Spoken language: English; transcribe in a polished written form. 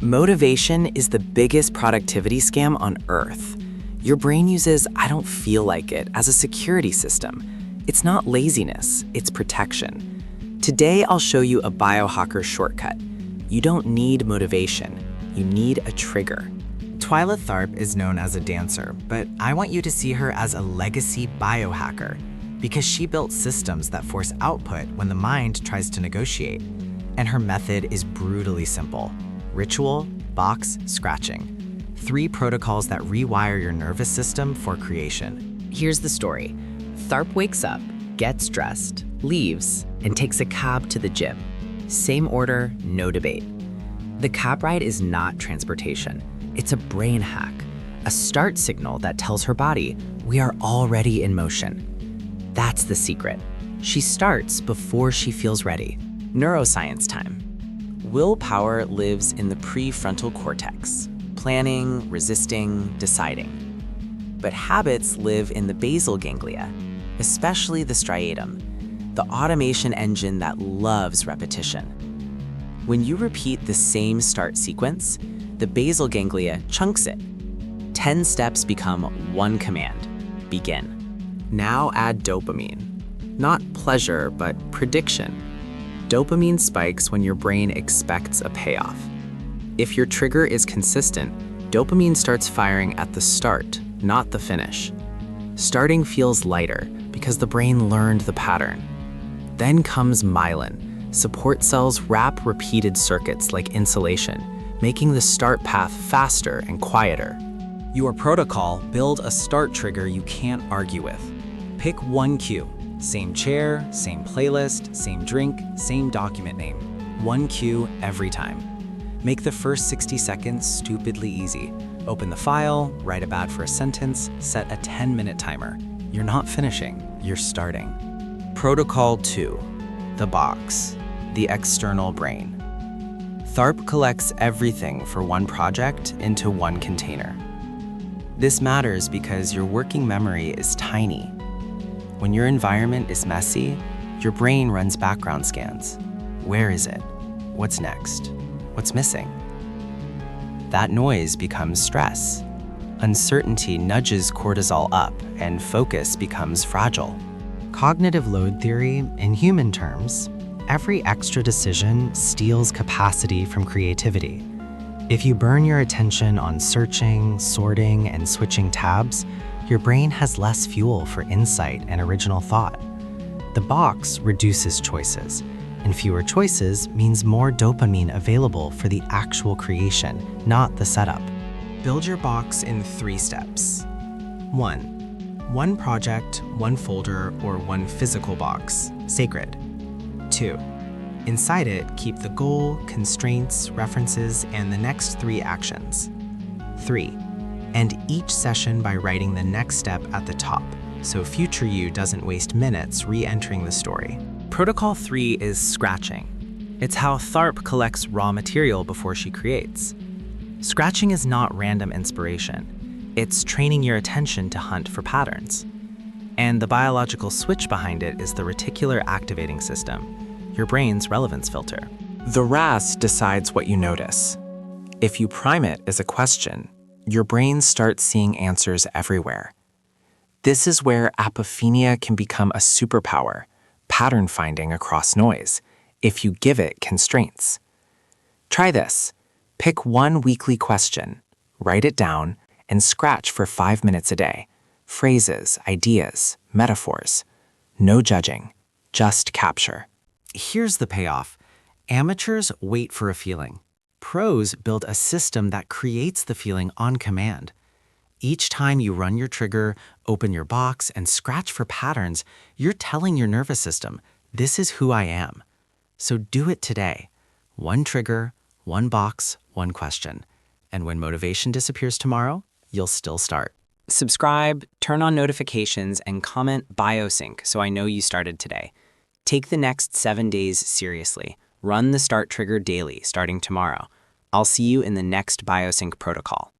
Motivation is the biggest productivity scam on Earth. Your brain uses "I don't feel like it" as a security system. It's not laziness, it's protection. Today, I'll show you a biohacker shortcut. You don't need motivation, you need a trigger. Twyla Tharp is known as a dancer, but I want you to see her as a legacy biohacker because she built systems that force output when the mind tries to negotiate. And her method is brutally simple. Ritual, box, scratching. 3 protocols that rewire your nervous system for creation. Here's the story. Tharp wakes up, gets dressed, leaves, and takes a cab to the gym. Same order, no debate. The cab ride is not transportation. It's a brain hack, a start signal that tells her body, we are already in motion. That's the secret. She starts before she feels ready. Neuroscience time. Willpower lives in the prefrontal cortex, planning, resisting, deciding. But habits live in the basal ganglia, especially the striatum, the automation engine that loves repetition. When you repeat the same start sequence, the basal ganglia chunks it. 10 steps become 1 command, begin. Now add dopamine. Not pleasure, but prediction. Dopamine spikes when your brain expects a payoff. If your trigger is consistent, dopamine starts firing at the start, not the finish. Starting feels lighter because the brain learned the pattern. Then comes myelin. Support cells wrap repeated circuits like insulation, making the start path faster and quieter. Your protocol: build a start trigger you can't argue with. Pick one cue. Same chair, same playlist, same drink, same document name. One cue every time. Make the first 60 seconds stupidly easy. Open the file, write a bad for a sentence, set a 10-minute timer. You're not finishing, you're starting. Protocol 2, the box, the external brain. Tharp collects everything for one project into one container. This matters because your working memory is tiny. When your environment is messy, your brain runs background scans. Where is it? What's next? What's missing? That noise becomes stress. Uncertainty nudges cortisol up, and focus becomes fragile. Cognitive load theory, in human terms, every extra decision steals capacity from creativity. If you burn your attention on searching, sorting, and switching tabs, your brain has less fuel for insight and original thought. The box reduces choices, and fewer choices means more dopamine available for the actual creation, not the setup. Build your box in 3 steps. 1 project, 1 folder, or 1 physical box, sacred. 2 inside it, keep the goal, constraints, references, and the next 3 actions. 3 end each session by writing the next step at the top, so future you doesn't waste minutes re-entering the story. Protocol 3 is scratching. It's how Tharp collects raw material before she creates. Scratching is not random inspiration. It's training your attention to hunt for patterns. And the biological switch behind it is the reticular activating system, your brain's relevance filter. The RAS decides what you notice. If you prime it as a question, your brain starts seeing answers everywhere. This is where apophenia can become a superpower, pattern finding across noise, if you give it constraints. Try this. Pick 1 weekly question, write it down, and scratch for 5 minutes a day. Phrases, ideas, metaphors. No judging, just capture. Here's the payoff. Amateurs wait for a feeling. Pros build a system that creates the feeling on command. Each time you run your trigger, open your box, and scratch for patterns, you're telling your nervous system, this is who I am. So do it today. 1 trigger, 1 box, 1 question. And when motivation disappears tomorrow, you'll still start. Subscribe, turn on notifications, and comment BioSync so I know you started today. Take the next 7 days seriously. Run the start trigger daily starting tomorrow. I'll see you in the next BioSync protocol.